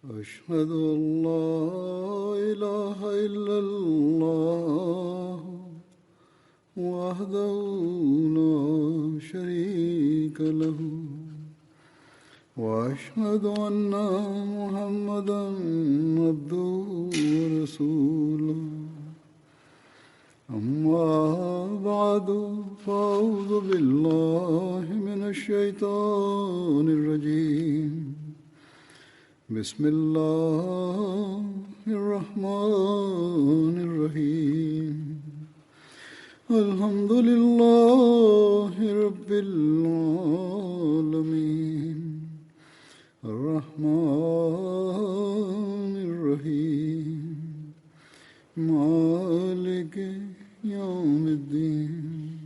أشهد أن لا إله إلا الله وحده لا شريك له وأشهد أن محمدا عبده ورسوله أما بعد فأعوذ بالله من الشيطان الرجيم بسم الله الرحمن الرحيم الحمد لله رب العالمين الرحمن الرحيم مالك يوم الدين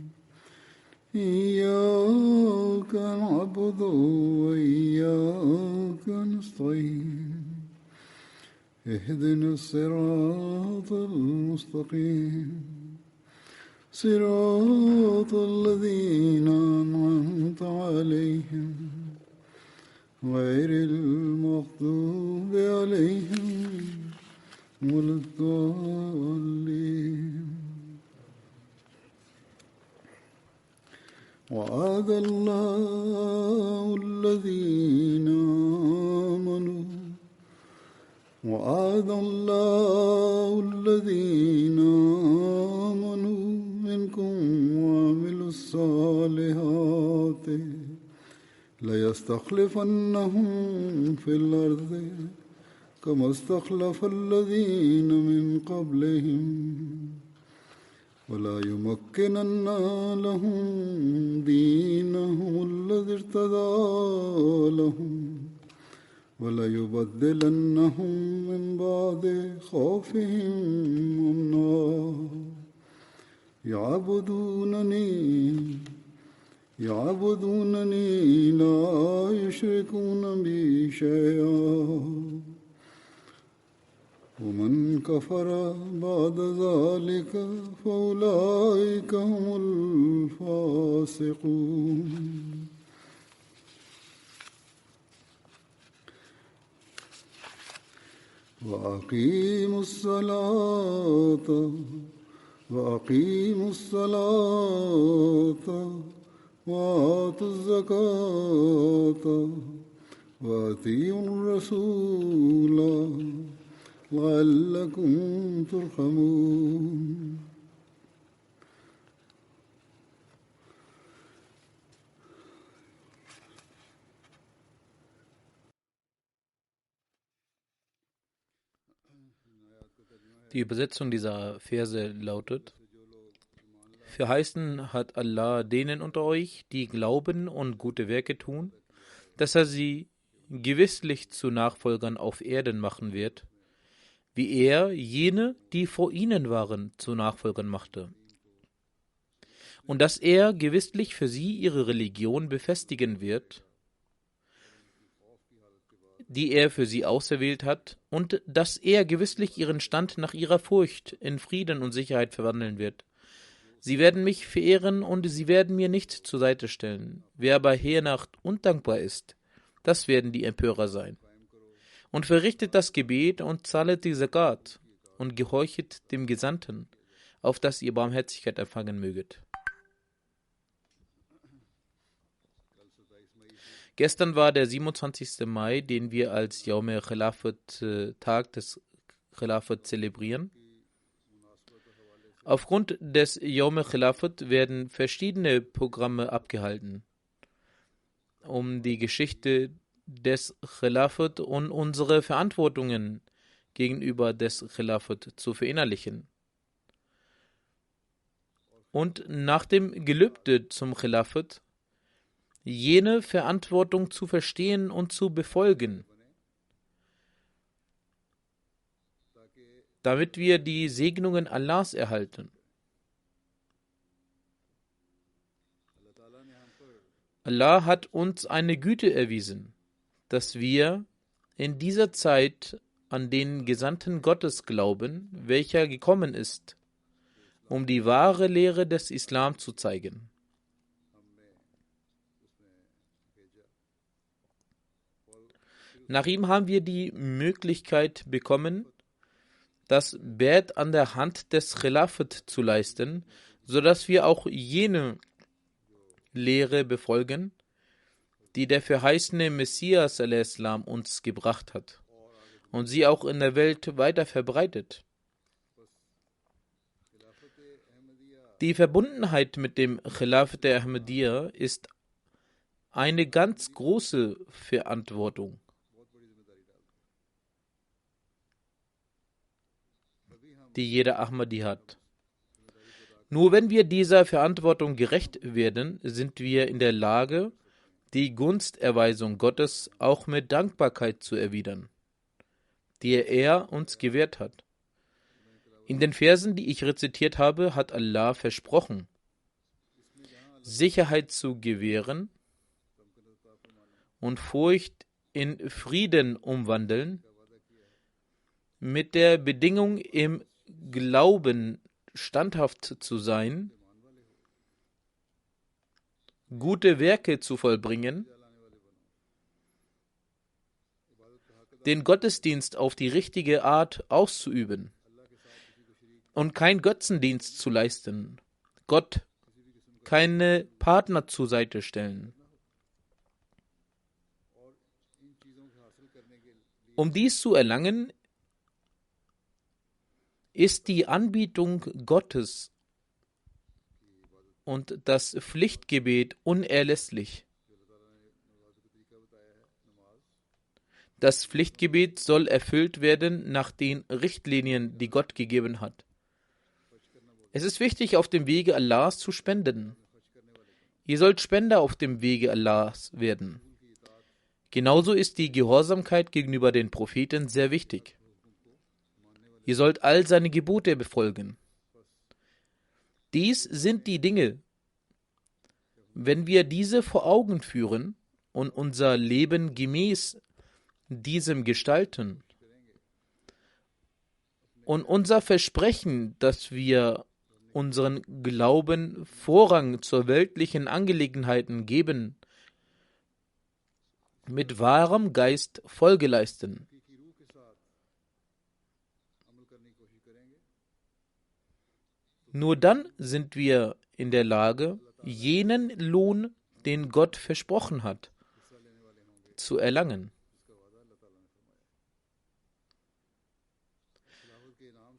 إياك نعبد وإياك نستعين اهدنا الصراط المستقيم صراط الذين أنعمت عليهم غير المغضوب عليهم ولا الضالين وعد الله الذين آمنوا منكم وعملوا الصالحات ليستخلفنهم في الأرض كما استخلف الذين من قبلهم ولا يمكنن لهم دينهم الذي ارتضى لهم ولا يبدلنهم من بعد خوفهم أمنا يعبدونني لا يشركون بي شيئا ومن كفر بعد ذلك فأولئك هم الفاسقون وأقيموا الصلاة وآتوا الزكاة وأطيعوا الرسول لعلكم ترحمون Die Übersetzung dieser Verse lautet: Verheißen hat Allah denen unter euch, die glauben und gute Werke tun, dass er sie gewisslich zu Nachfolgern auf Erden machen wird, wie er jene, die vor ihnen waren, zu Nachfolgern machte. Und dass er gewisslich für sie ihre Religion befestigen wird, die er für sie auserwählt hat, und dass er gewisslich ihren Stand nach ihrer Furcht in Frieden und Sicherheit verwandeln wird. Sie werden mich verehren und sie werden mir nicht zur Seite stellen. Wer aber hernach undankbar ist, das werden die Empörer sein. Und verrichtet das Gebet und zahlet die Zakat und gehorchet dem Gesandten, auf dass ihr Barmherzigkeit empfangen möget. Gestern war der 27. Mai, den wir als Yawm Khilafat, Tag des Khilafat, zelebrieren. Aufgrund des Yawm Khilafat werden verschiedene Programme abgehalten, um die Geschichte des Khilafat und unsere Verantwortungen gegenüber des Khilafat zu verinnerlichen. Und nach dem Gelübde zum Khilafat jene Verantwortung zu verstehen und zu befolgen, damit wir die Segnungen Allahs erhalten. Allah hat uns eine Güte erwiesen, dass wir in dieser Zeit an den Gesandten Gottes glauben, welcher gekommen ist, um die wahre Lehre des Islam zu zeigen. Nach ihm haben wir die Möglichkeit bekommen, das Bad an der Hand des Khilafat zu leisten, sodass wir auch jene Lehre befolgen, die der verheißene Messias al-Islam uns gebracht hat und sie auch in der Welt weiter verbreitet. Die Verbundenheit mit dem Khilafat der Ahmadiyya ist eine ganz große Verantwortung. Die jeder Ahmadi hat. Nur wenn wir dieser Verantwortung gerecht werden, sind wir in der Lage, die Gunsterweisung Gottes auch mit Dankbarkeit zu erwidern, die er uns gewährt hat. In den Versen, die ich rezitiert habe, hat Allah versprochen, Sicherheit zu gewähren und Furcht in Frieden umwandeln, mit der Bedingung, im Glauben standhaft zu sein, gute Werke zu vollbringen, den Gottesdienst auf die richtige Art auszuüben und kein Götzendienst zu leisten, Gott keine Partner zur Seite stellen. Um dies zu erlangen, ist die Anbetung Gottes und das Pflichtgebet unerlässlich. Das Pflichtgebet soll erfüllt werden nach den Richtlinien, die Gott gegeben hat. Es ist wichtig, auf dem Wege Allahs zu spenden. Ihr sollt Spender auf dem Wege Allahs werden. Genauso ist die Gehorsamkeit gegenüber den Propheten sehr wichtig. Ihr sollt all seine Gebote befolgen. Dies sind die Dinge. Wenn wir diese vor Augen führen und unser Leben gemäß diesem gestalten und unser Versprechen, dass wir unseren Glauben Vorrang zur weltlichen Angelegenheiten geben, mit wahrem Geist Folge leisten. Nur dann sind wir in der Lage, jenen Lohn, den Gott versprochen hat, zu erlangen.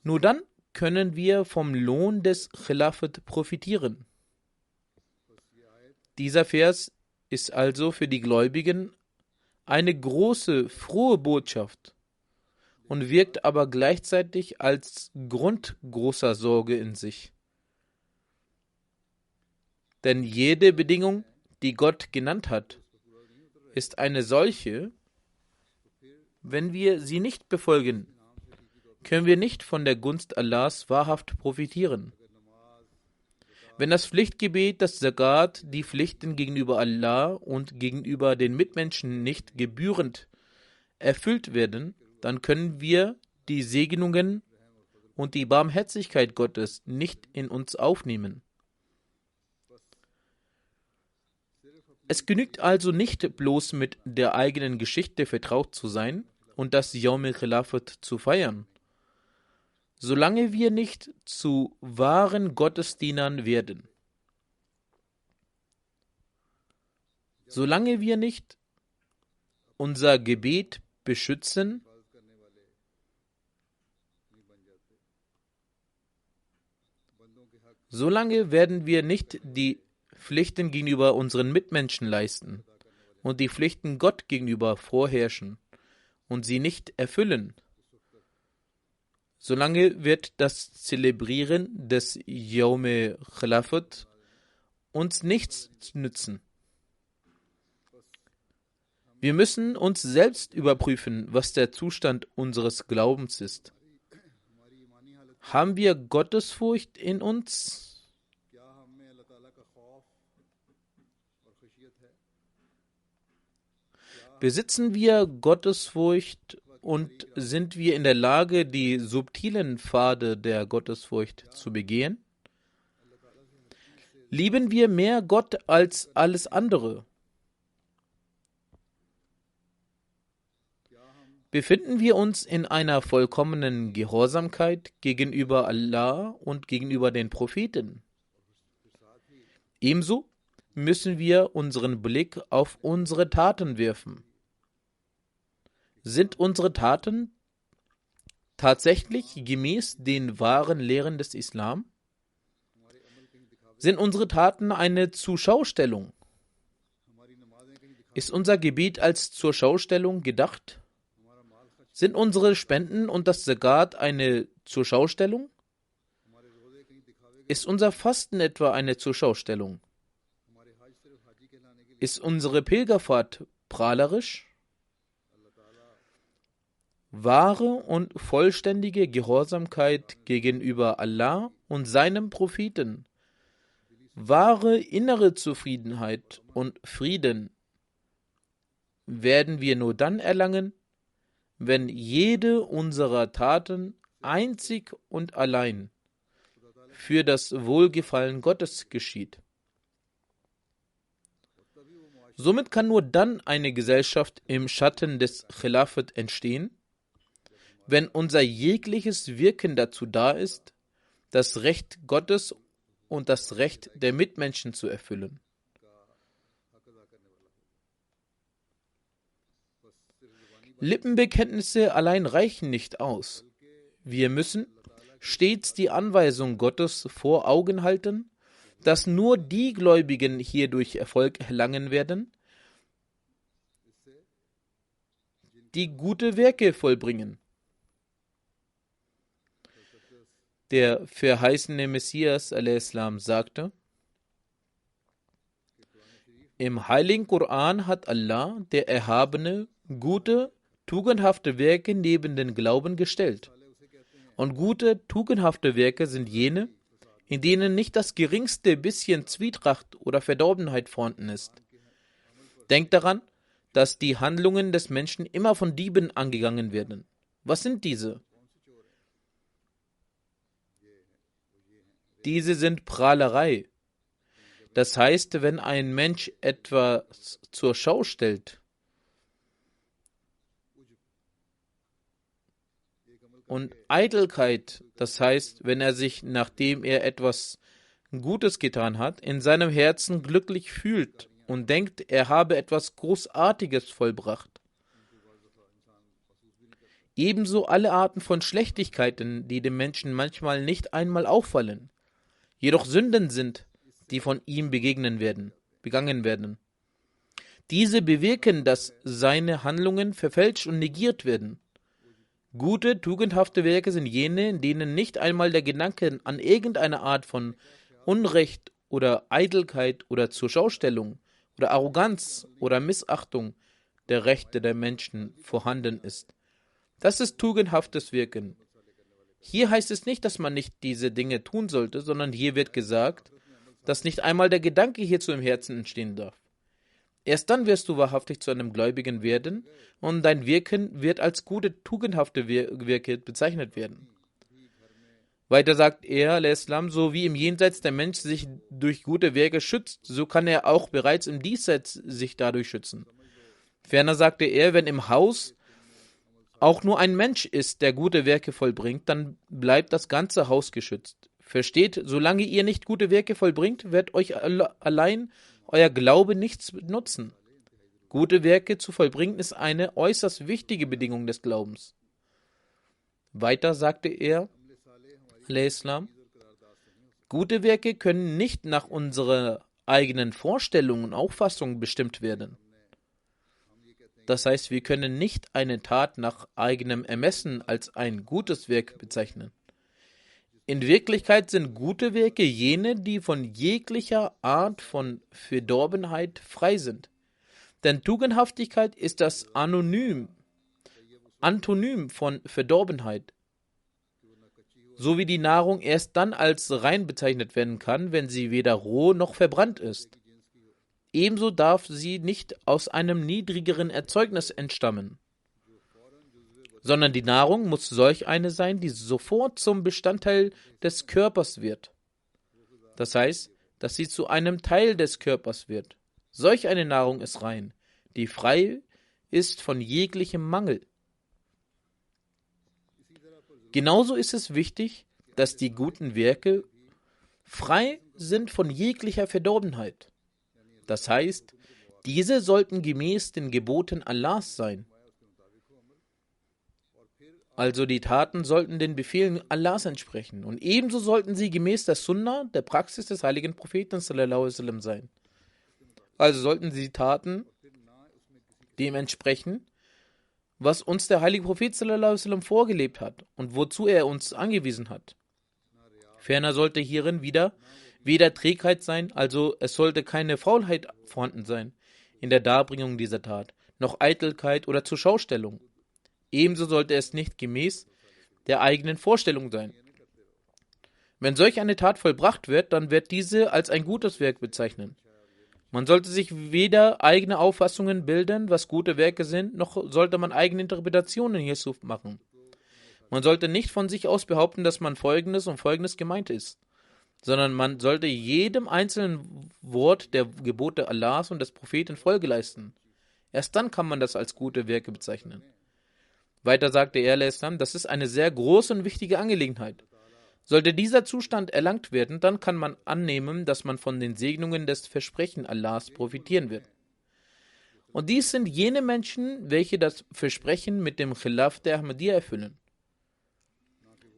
Nur dann können wir vom Lohn des Khilafat profitieren. Dieser Vers ist also für die Gläubigen eine große, frohe Botschaft und wirkt aber gleichzeitig als Grund großer Sorge in sich. Denn jede Bedingung, die Gott genannt hat, ist eine solche, wenn wir sie nicht befolgen, können wir nicht von der Gunst Allahs wahrhaft profitieren. Wenn das Pflichtgebet, das Zakat, die Pflichten gegenüber Allah und gegenüber den Mitmenschen nicht gebührend erfüllt werden, dann können wir die Segnungen und die Barmherzigkeit Gottes nicht in uns aufnehmen. Es genügt also nicht bloß mit der eigenen Geschichte vertraut zu sein und das Yawm al-Khilafat zu feiern, solange wir nicht zu wahren Gottesdienern werden. Solange wir nicht unser Gebet beschützen, solange werden wir nicht die Pflichten gegenüber unseren Mitmenschen leisten und die Pflichten Gott gegenüber vorherrschen und sie nicht erfüllen. Solange wird das Zelebrieren des Yawm al-Khilafat uns nichts nützen. Wir müssen uns selbst überprüfen, was der Zustand unseres Glaubens ist. Haben wir Gottesfurcht in uns? Besitzen wir Gottesfurcht und sind wir in der Lage, die subtilen Pfade der Gottesfurcht zu begehen? Lieben wir mehr Gott als alles andere? Befinden wir uns in einer vollkommenen Gehorsamkeit gegenüber Allah und gegenüber den Propheten? Ebenso müssen wir unseren Blick auf unsere Taten werfen. Sind unsere Taten tatsächlich gemäß den wahren Lehren des Islam? Sind unsere Taten eine Zurschaustellung? Ist unser Gebet als Zurschaustellung gedacht? Sind unsere Spenden und das Zakat eine Zurschaustellung? Ist unser Fasten etwa eine Zurschaustellung? Ist unsere Pilgerfahrt prahlerisch? Wahre und vollständige Gehorsamkeit gegenüber Allah und seinem Propheten, wahre innere Zufriedenheit und Frieden werden wir nur dann erlangen, wenn jede unserer Taten einzig und allein für das Wohlgefallen Gottes geschieht. Somit kann nur dann eine Gesellschaft im Schatten des Khilafat entstehen, wenn unser jegliches Wirken dazu da ist, das Recht Gottes und das Recht der Mitmenschen zu erfüllen. Lippenbekenntnisse allein reichen nicht aus. Wir müssen stets die Anweisung Gottes vor Augen halten, dass nur die Gläubigen hierdurch Erfolg erlangen werden, die gute Werke vollbringen. Der verheißene Messias a.s. sagte: Im heiligen Koran hat Allah, der Erhabene, gute, tugendhafte Werke neben den Glauben gestellt. Und gute, tugendhafte Werke sind jene, in denen nicht das geringste bisschen Zwietracht oder Verdorbenheit vorhanden ist. Denkt daran, dass die Handlungen des Menschen immer von Dieben angegangen werden. Was sind diese? Diese sind Prahlerei. Das heißt, wenn ein Mensch etwas zur Schau stellt und Eitelkeit, das heißt, wenn er sich, nachdem er etwas Gutes getan hat, in seinem Herzen glücklich fühlt und denkt, er habe etwas Großartiges vollbracht. Ebenso alle Arten von Schlechtigkeiten, die dem Menschen manchmal nicht einmal auffallen, jedoch Sünden sind, die von ihm begangen werden. Diese bewirken, dass seine Handlungen verfälscht und negiert werden. Gute, tugendhafte Werke sind jene, in denen nicht einmal der Gedanke an irgendeine Art von Unrecht oder Eitelkeit oder Zurschaustellung oder Arroganz oder Missachtung der Rechte der Menschen vorhanden ist. Das ist tugendhaftes Wirken. Hier heißt es nicht, dass man nicht diese Dinge tun sollte, sondern hier wird gesagt, dass nicht einmal der Gedanke hierzu im Herzen entstehen darf. Erst dann wirst du wahrhaftig zu einem Gläubigen werden und dein Wirken wird als gute, tugendhafte Werke bezeichnet werden. Weiter sagt er, al-Islam, so wie im Jenseits der Mensch sich durch gute Werke schützt, so kann er auch bereits im Diesseits sich dadurch schützen. Ferner sagte er, wenn im Haus auch nur ein Mensch ist, der gute Werke vollbringt, dann bleibt das ganze Haus geschützt. Versteht, solange ihr nicht gute Werke vollbringt, wird euch allein euer Glaube nichts nutzen. Gute Werke zu vollbringen ist eine äußerst wichtige Bedingung des Glaubens. Weiter sagte er, al-Islam, gute Werke können nicht nach unserer eigenen Vorstellung und Auffassung bestimmt werden. Das heißt, wir können nicht eine Tat nach eigenem Ermessen als ein gutes Werk bezeichnen. In Wirklichkeit sind gute Werke jene, die von jeglicher Art von Verdorbenheit frei sind. Denn Tugendhaftigkeit ist das Antonym von Verdorbenheit. So wie die Nahrung erst dann als rein bezeichnet werden kann, wenn sie weder roh noch verbrannt ist. Ebenso darf sie nicht aus einem niedrigeren Erzeugnis entstammen, sondern die Nahrung muss solch eine sein, die sofort zum Bestandteil des Körpers wird. Das heißt, dass sie zu einem Teil des Körpers wird. Solch eine Nahrung ist rein, die frei ist von jeglichem Mangel. Genauso ist es wichtig, dass die guten Werke frei sind von jeglicher Verdorbenheit. Das heißt, diese sollten gemäß den Geboten Allahs sein. Also die Taten sollten den Befehlen Allahs entsprechen und ebenso sollten sie gemäß der Sunna, der Praxis des heiligen Propheten sallallahu alaihi wasallam sein. Also sollten die Taten dem entsprechen, was uns der heilige Prophet sallallahu alaihi wasallam vorgelebt hat und wozu er uns angewiesen hat. Ferner sollte hierin weder Trägheit sein, also es sollte keine Faulheit vorhanden sein in der Darbringung dieser Tat, noch Eitelkeit oder Zurschaustellung. Ebenso sollte es nicht gemäß der eigenen Vorstellung sein. Wenn solch eine Tat vollbracht wird, dann wird diese als ein gutes Werk bezeichnen. Man sollte sich weder eigene Auffassungen bilden, was gute Werke sind, noch sollte man eigene Interpretationen hierzu machen. Man sollte nicht von sich aus behaupten, dass man Folgendes und Folgendes gemeint ist, sondern man sollte jedem einzelnen Wort der Gebote Allahs und des Propheten Folge leisten. Erst dann kann man das als gute Werke bezeichnen. Weiter sagte er, das ist eine sehr große und wichtige Angelegenheit. Sollte dieser Zustand erlangt werden, dann kann man annehmen, dass man von den Segnungen des Versprechen Allahs profitieren wird. Und dies sind jene Menschen, welche das Versprechen mit dem Khilaf der Ahmadiyya erfüllen.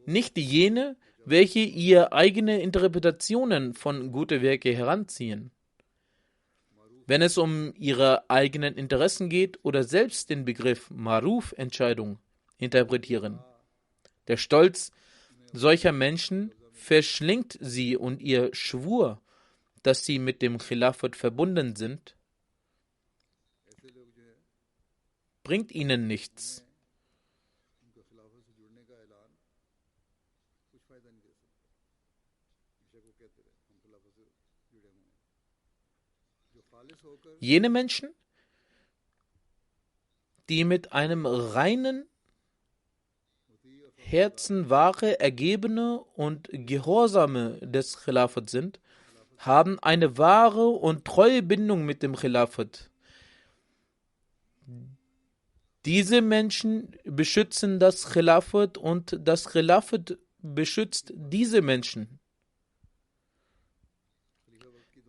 Nicht jene, welche ihre eigene Interpretationen von gute Werke heranziehen. Wenn es um ihre eigenen Interessen geht oder selbst den Begriff Maruf-Entscheidung interpretieren. Der Stolz solcher Menschen verschlingt sie und ihr Schwur, dass sie mit dem Khilafat verbunden sind, bringt ihnen nichts. Jene Menschen, die mit einem reinen Herzen wahre, ergebene und gehorsame des Khilafat sind, haben eine wahre und treue Bindung mit dem Khilafat. Diese Menschen beschützen das Khilafat und das Khilafat beschützt diese Menschen.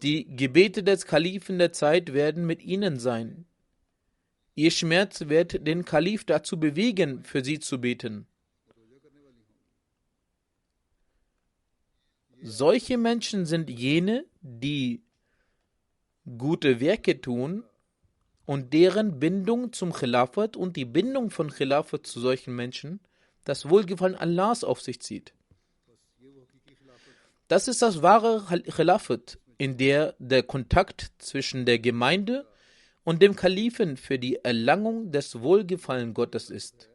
Die Gebete des Kalifen der Zeit werden mit ihnen sein. Ihr Schmerz wird den Kalif dazu bewegen, für sie zu beten. Solche Menschen sind jene, die gute Werke tun und deren Bindung zum Khilafat und die Bindung von Khilafat zu solchen Menschen das Wohlgefallen Allahs auf sich zieht. Das ist das wahre Khilafat, in der der Kontakt zwischen der Gemeinde und dem Kalifen für die Erlangung des Wohlgefallen Gottes ist.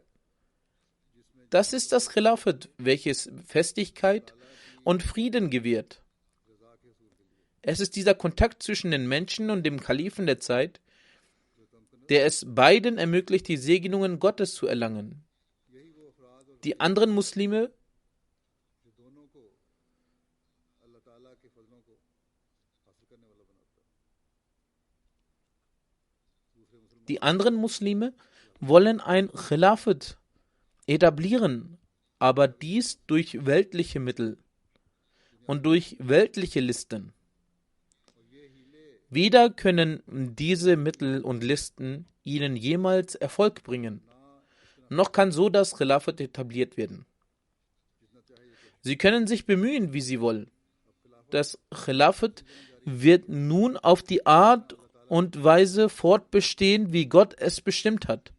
Das ist das Khilafat, welches Festigkeit und Frieden gewährt. Es ist dieser Kontakt zwischen den Menschen und dem Kalifen der Zeit, der es beiden ermöglicht, die Segnungen Gottes zu erlangen. Die anderen Muslime wollen ein Khilafat etablieren, aber dies durch weltliche Mittel und durch weltliche Listen. Weder können diese Mittel und Listen ihnen jemals Erfolg bringen, noch kann so das Khilafat etabliert werden. Sie können sich bemühen, wie sie wollen. Das Khilafat wird nun auf die Art und Weise fortbestehen, wie Gott es bestimmt hat.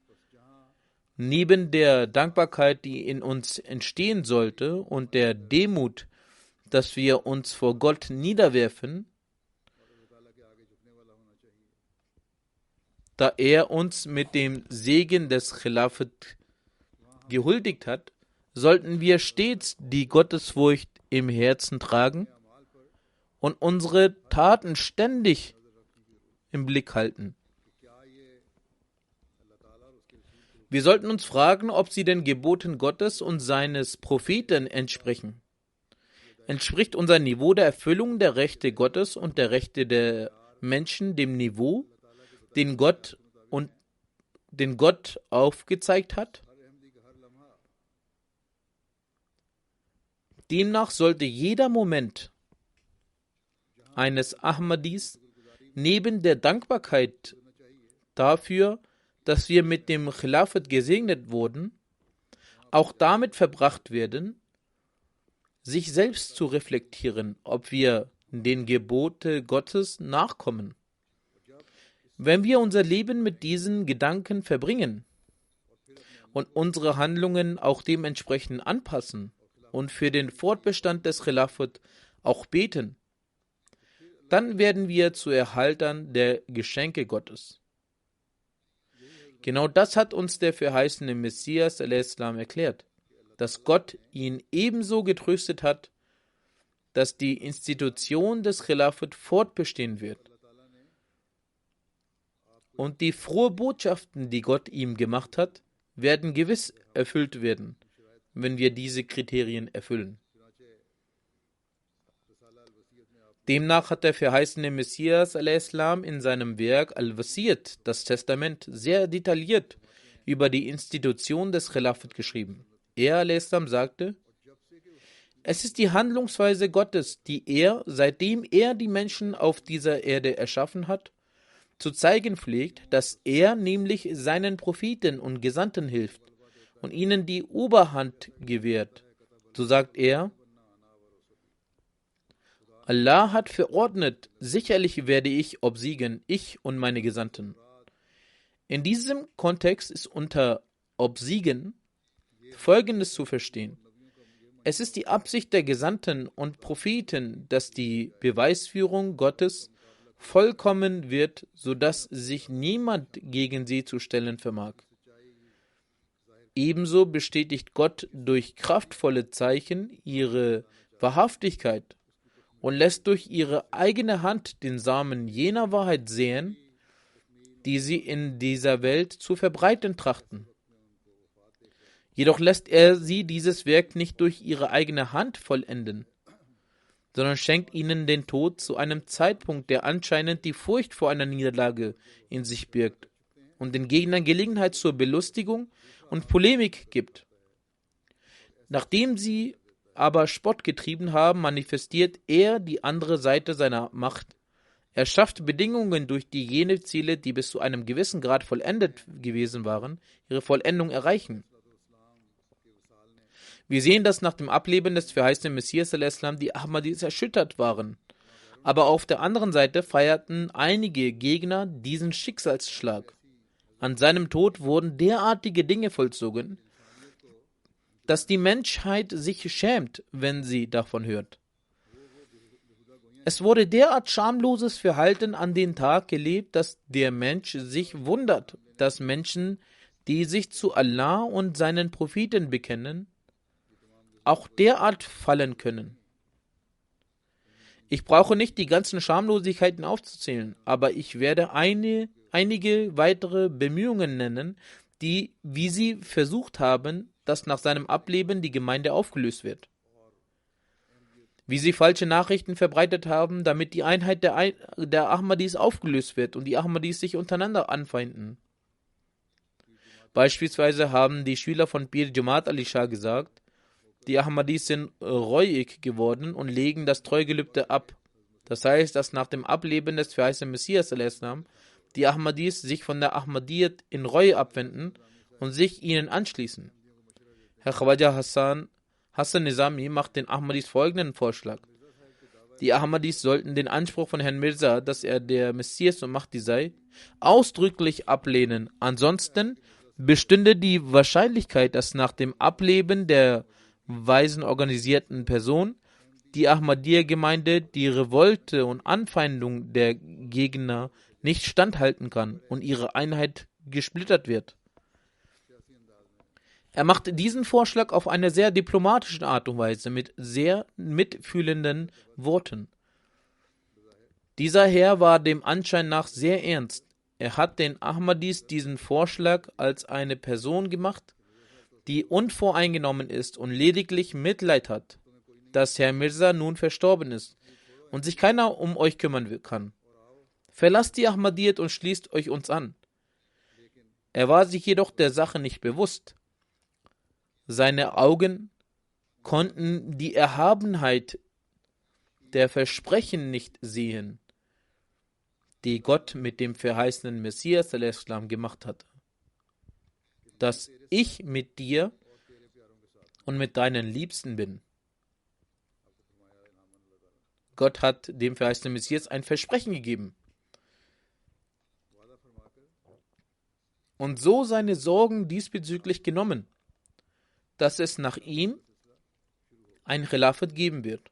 Neben der Dankbarkeit, die in uns entstehen sollte, und der Demut, dass wir uns vor Gott niederwerfen, da er uns mit dem Segen des Khilafat gehuldigt hat, sollten wir stets die Gottesfurcht im Herzen tragen und unsere Taten ständig im Blick halten. Wir sollten uns fragen, ob sie den Geboten Gottes und seines Propheten entsprechen. Entspricht unser Niveau der Erfüllung der Rechte Gottes und der Rechte der Menschen dem Niveau, den Gott aufgezeigt hat? Demnach sollte jeder Moment eines Ahmadis neben der Dankbarkeit dafür, dass wir mit dem Khilafat gesegnet wurden, auch damit verbracht werden, sich selbst zu reflektieren, ob wir den Gebote Gottes nachkommen. Wenn wir unser Leben mit diesen Gedanken verbringen und unsere Handlungen auch dementsprechend anpassen und für den Fortbestand des Khilafat auch beten, dann werden wir zu Erhaltern der Geschenke Gottes. Genau das hat uns der verheißene Messias a.s. erklärt, dass Gott ihn ebenso getröstet hat, dass die Institution des Khilafat fortbestehen wird. Und die frohen Botschaften, die Gott ihm gemacht hat, werden gewiss erfüllt werden, wenn wir diese Kriterien erfüllen. Demnach hat der verheißene Messias a.s. in seinem Werk Al-Wasiyat, das Testament, sehr detailliert über die Institution des Khilafat geschrieben. Er a.s. sagte: Es ist die Handlungsweise Gottes, die er, seitdem er die Menschen auf dieser Erde erschaffen hat, zu zeigen pflegt, dass er nämlich seinen Propheten und Gesandten hilft und ihnen die Oberhand gewährt. So sagt er: Allah hat verordnet, sicherlich werde ich obsiegen, ich und meine Gesandten. In diesem Kontext ist unter obsiegen Folgendes zu verstehen. Es ist die Absicht der Gesandten und Propheten, dass die Beweisführung Gottes vollkommen wird, sodass sich niemand gegen sie zu stellen vermag. Ebenso bestätigt Gott durch kraftvolle Zeichen ihre Wahrhaftigkeit und lässt durch ihre eigene Hand den Samen jener Wahrheit säen, die sie in dieser Welt zu verbreiten trachten. Jedoch lässt er sie dieses Werk nicht durch ihre eigene Hand vollenden, sondern schenkt ihnen den Tod zu einem Zeitpunkt, der anscheinend die Furcht vor einer Niederlage in sich birgt und den Gegnern Gelegenheit zur Belustigung und Polemik gibt. Nachdem sie aber Spott getrieben haben, manifestiert er die andere Seite seiner Macht. Er schafft Bedingungen, durch die jene Ziele, die bis zu einem gewissen Grad vollendet gewesen waren, ihre Vollendung erreichen. Wir sehen, dass nach dem Ableben des verheißenen Messias a.s. die Ahmadis erschüttert waren. Aber auf der anderen Seite feierten einige Gegner diesen Schicksalsschlag. An seinem Tod wurden derartige Dinge vollzogen, dass die Menschheit sich schämt, wenn sie davon hört. Es wurde derart schamloses Verhalten an den Tag gelegt, dass der Mensch sich wundert, dass Menschen, die sich zu Allah und seinen Propheten bekennen, auch derart fallen können. Ich brauche nicht die ganzen Schamlosigkeiten aufzuzählen, aber ich werde einige weitere Bemühungen nennen, die, wie sie versucht haben, dass nach seinem Ableben die Gemeinde aufgelöst wird. Wie sie falsche Nachrichten verbreitet haben, damit die Einheit der Ahmadis aufgelöst wird und die Ahmadis sich untereinander anfeinden. Beispielsweise haben die Schüler von Pir Jamaat Ali Shah gesagt, die Ahmadis sind reuig geworden und legen das Treugelübde ab. Das heißt, dass nach dem Ableben des verheißenen Messias a.s. die Ahmadis sich von der Ahmadiyyat in Reue abwenden und sich ihnen anschließen. Herr Khwaja Hassan Nizami macht den Ahmadis folgenden Vorschlag. Die Ahmadis sollten den Anspruch von Herrn Mirza, dass er der Messias und Mahdi sei, ausdrücklich ablehnen. Ansonsten bestünde die Wahrscheinlichkeit, dass nach dem Ableben der weisen organisierten Person die Ahmadiyya-Gemeinde die Revolte und Anfeindung der Gegner nicht standhalten kann und ihre Einheit gesplittert wird. Er macht diesen Vorschlag auf eine sehr diplomatische Art und Weise mit sehr mitfühlenden Worten. Dieser Herr war dem Anschein nach sehr ernst. Er hat den Ahmadis diesen Vorschlag als eine Person gemacht, die unvoreingenommen ist und lediglich Mitleid hat, dass Herr Mirza nun verstorben ist und sich keiner um euch kümmern kann. Verlasst die Ahmadiyyat und schließt euch uns an. Er war sich jedoch der Sache nicht bewusst. Seine Augen konnten die Erhabenheit der Versprechen nicht sehen, die Gott mit dem verheißenen Messias al-Islam gemacht hatte. Dass ich mit dir und mit deinen Liebsten bin. Gott hat dem verheißenen Messias ein Versprechen gegeben. Und so seine Sorgen diesbezüglich genommen, dass es nach ihm ein Khilafat geben wird.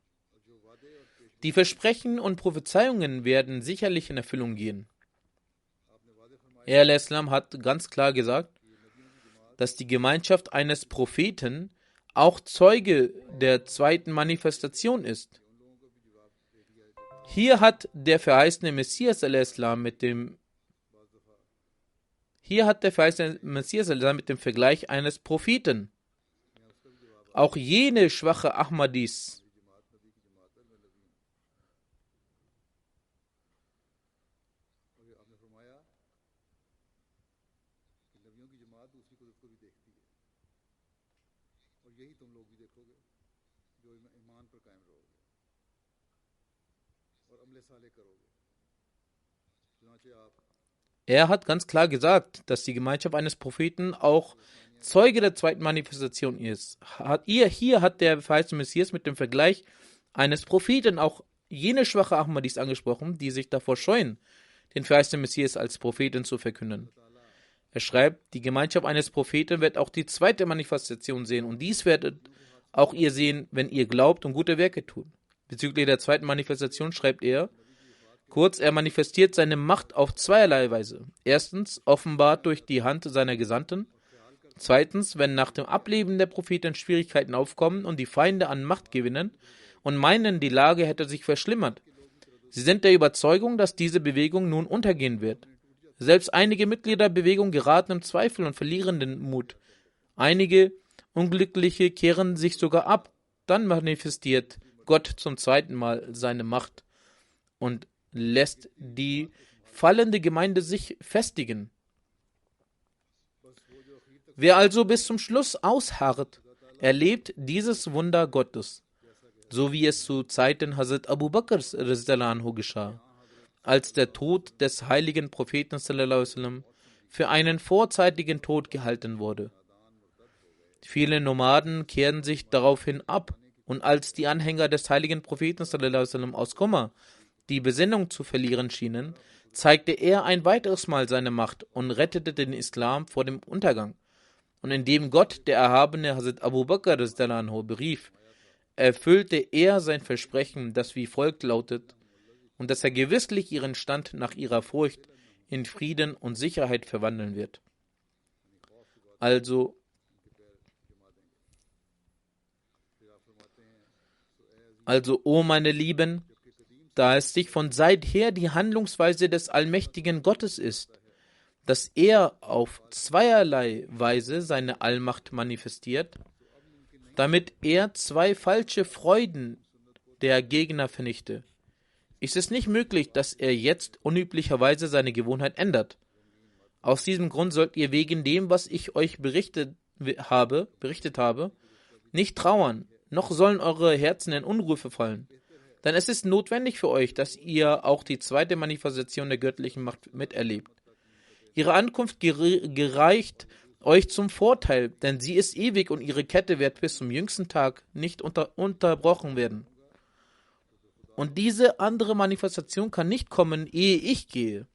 Die Versprechen und Prophezeiungen werden sicherlich in Erfüllung gehen. Er al-Islam hat ganz klar gesagt, dass die Gemeinschaft eines Propheten auch Zeuge der zweiten Manifestation ist. Hier hat der verheißene Messias al-Islam mit dem Vergleich eines Propheten. Auch jene schwache Ahmadis Er hat ganz klar gesagt, dass die Gemeinschaft eines Propheten auch Zeuge der zweiten Manifestation ist. Hier hat der verheißene Messias mit dem Vergleich eines Propheten auch jene schwache Ahmadis angesprochen, die sich davor scheuen, den verheißenen Messias als Propheten zu verkünden. Er schreibt, die Gemeinschaft eines Propheten wird auch die zweite Manifestation sehen und dies werdet auch ihr sehen, wenn ihr glaubt und gute Werke tut. Bezüglich der zweiten Manifestation schreibt er, kurz, er manifestiert seine Macht auf zweierlei Weise. Erstens, offenbart durch die Hand seiner Gesandten. Zweitens, wenn nach dem Ableben der Propheten Schwierigkeiten aufkommen und die Feinde an Macht gewinnen und meinen, die Lage hätte sich verschlimmert. Sie sind der Überzeugung, dass diese Bewegung nun untergehen wird. Selbst einige Mitglieder der Bewegung geraten im Zweifel und verlieren den Mut. Einige Unglückliche kehren sich sogar ab. Dann manifestiert Gott zum zweiten Mal seine Macht und lässt die fallende Gemeinde sich festigen. Wer also bis zum Schluss ausharrt, erlebt dieses Wunder Gottes, so wie es zu Zeiten Hazrat Abu Bakrs r. geschah, als der Tod des heiligen Propheten sallam, für einen vorzeitigen Tod gehalten wurde. Viele Nomaden kehrten sich daraufhin ab, und als die Anhänger des heiligen Propheten sallam, aus Kummer die Besinnung zu verlieren schienen, zeigte er ein weiteres Mal seine Macht und rettete den Islam vor dem Untergang. Und indem Gott, der erhabene Hazrat Abu Bakr berief, erfüllte er sein Versprechen, das wie folgt lautet, und dass er gewisslich ihren Stand nach ihrer Furcht in Frieden und Sicherheit verwandeln wird. Also, o meine Lieben, da es sich von seither die Handlungsweise des allmächtigen Gottes ist, dass er auf zweierlei Weise seine Allmacht manifestiert, damit er zwei falsche Freuden der Gegner vernichte, ist es nicht möglich, dass er jetzt unüblicherweise seine Gewohnheit ändert. Aus diesem Grund sollt ihr wegen dem, was ich euch berichtet habe, nicht trauern, noch sollen eure Herzen in Unruhe verfallen. Denn es ist notwendig für euch, dass ihr auch die zweite Manifestation der göttlichen Macht miterlebt. Ihre Ankunft gereicht euch zum Vorteil, denn sie ist ewig und ihre Kette wird bis zum jüngsten Tag nicht unterbrochen werden. Und diese andere Manifestation kann nicht kommen, ehe ich gehe.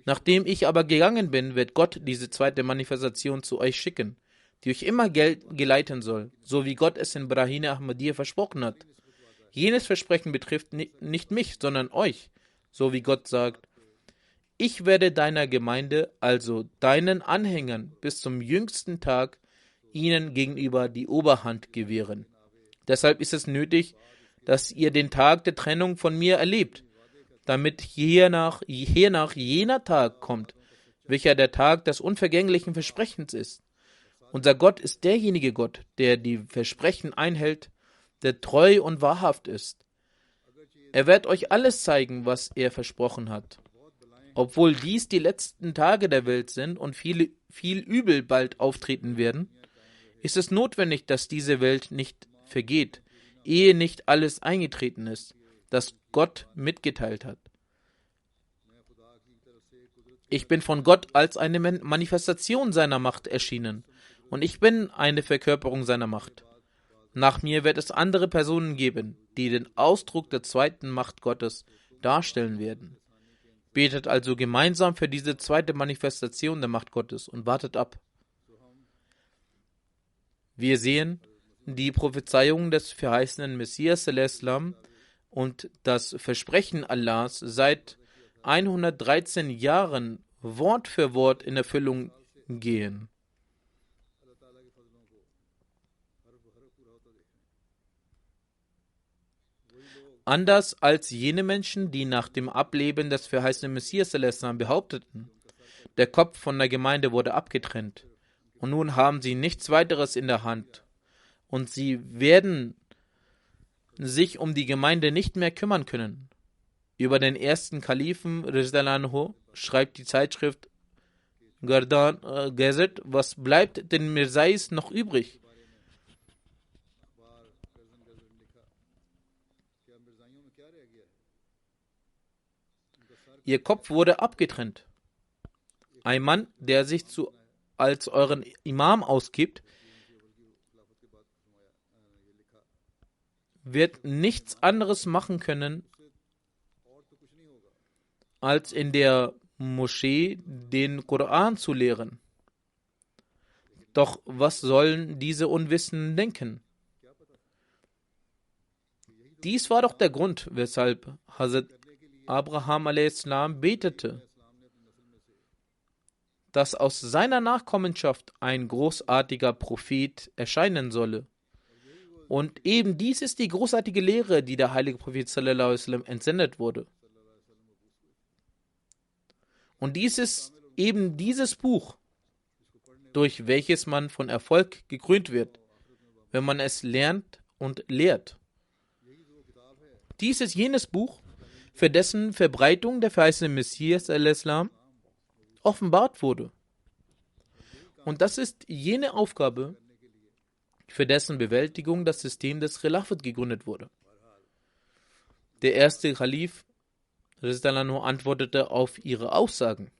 Nachdem ich aber gegangen bin, wird Gott diese zweite Manifestation zu euch schicken, die euch immer geleiten soll, so wie Gott es in Brahine Ahmadiyya versprochen hat. Jenes Versprechen betrifft nicht mich, sondern euch, so wie Gott sagt, ich werde deiner Gemeinde, also deinen Anhängern, bis zum jüngsten Tag ihnen gegenüber die Oberhand gewähren. Deshalb ist es nötig, dass ihr den Tag der Trennung von mir erlebt, damit hiernach jener Tag kommt, welcher der Tag des unvergänglichen Versprechens ist. Unser Gott ist derjenige Gott, der die Versprechen einhält, der treu und wahrhaft ist. Er wird euch alles zeigen, was er versprochen hat. Obwohl dies die letzten Tage der Welt sind und viel Übel bald auftreten werden, ist es notwendig, dass diese Welt nicht vergeht, ehe nicht alles eingetreten ist, das Gott mitgeteilt hat. Ich bin von Gott als eine Manifestation seiner Macht erschienen und ich bin eine Verkörperung seiner Macht. Nach mir wird es andere Personen geben, die den Ausdruck der zweiten Macht Gottes darstellen werden. Betet also gemeinsam für diese zweite Manifestation der Macht Gottes und wartet ab. Wir sehen die Prophezeiung des verheißenen Messias Islam und das Versprechen Allahs seit 113 Jahren Wort für Wort in Erfüllung gehen. Anders als jene Menschen, die nach dem Ableben des verheißenen Messias behaupteten, der Kopf von der Gemeinde wurde abgetrennt und nun haben sie nichts weiteres in der Hand und sie werden sich um die Gemeinde nicht mehr kümmern können. Über den ersten Kalifen Rizdalanhu schreibt die Zeitschrift Gardan Gazette, was bleibt den Mirzais noch übrig? Ihr Kopf wurde abgetrennt. Ein Mann, der sich als euren Imam ausgibt, wird nichts anderes machen können, als in der Moschee den Koran zu lehren. Doch was sollen diese Unwissenden denken? Dies war doch der Grund, weshalb Hazrat Abraham a.s. betete, dass aus seiner Nachkommenschaft ein großartiger Prophet erscheinen solle. Und eben dies ist die großartige Lehre, die der heilige Prophet sallallahu alaihi wasallam entsendet wurde. Und dies ist eben dieses Buch, durch welches man von Erfolg gekrönt wird, wenn man es lernt und lehrt. Dies ist jenes Buch, für dessen Verbreitung der verheißene Messias al-Islam offenbart wurde. Und das ist jene Aufgabe, für dessen Bewältigung das System des Khilafat gegründet wurde. Der erste Kalif Rizdalanhu antwortete auf ihre Aussagen: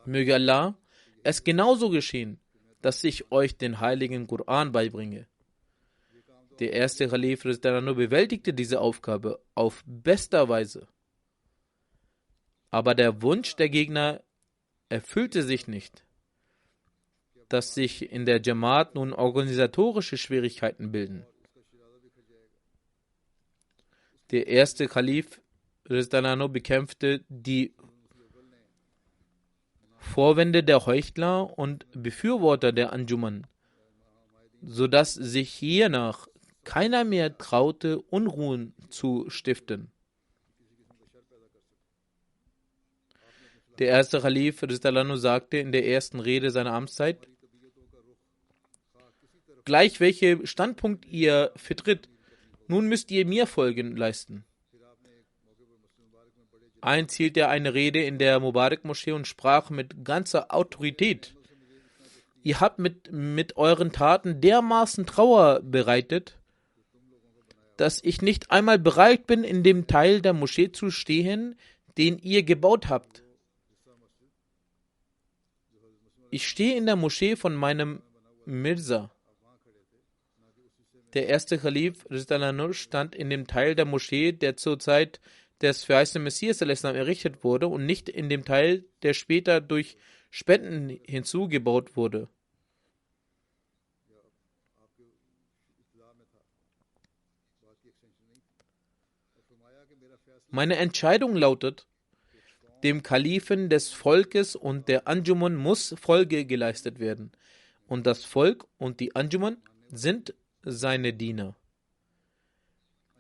Möge Allah es genauso geschehen, dass ich euch den heiligen Koran beibringe. Der erste Kalif Rizdalanhu bewältigte diese Aufgabe auf bester Weise. Aber der Wunsch der Gegner erfüllte sich nicht, dass sich in der Jamaat nun organisatorische Schwierigkeiten bilden. Der erste Kalif Rizdalanhu bekämpfte die Vorwände der Heuchler und Befürworter der Anjuman, sodass sich hiernach keiner mehr traute, Unruhen zu stiften. Der erste Kalif Rizdalanhu sagte in der ersten Rede seiner Amtszeit: Gleich welchen Standpunkt ihr vertritt, nun müsst ihr mir Folgen leisten. Einst hielt er eine Rede in der Mubarak-Moschee und sprach mit ganzer Autorität: Ihr habt mit euren Taten dermaßen Trauer bereitet, dass ich nicht einmal bereit bin, in dem Teil der Moschee zu stehen, den ihr gebaut habt. Ich stehe in der Moschee von meinem Mirza. Der erste Kalif Rizdalanhu stand in dem Teil der Moschee, der zur Zeit des verheißenen Messias errichtet wurde, und nicht in dem Teil, der später durch Spenden hinzugebaut wurde. Meine Entscheidung lautet: Dem Kalifen des Volkes und der Anjuman muss Folge geleistet werden, und das Volk und die Anjuman sind seine Diener.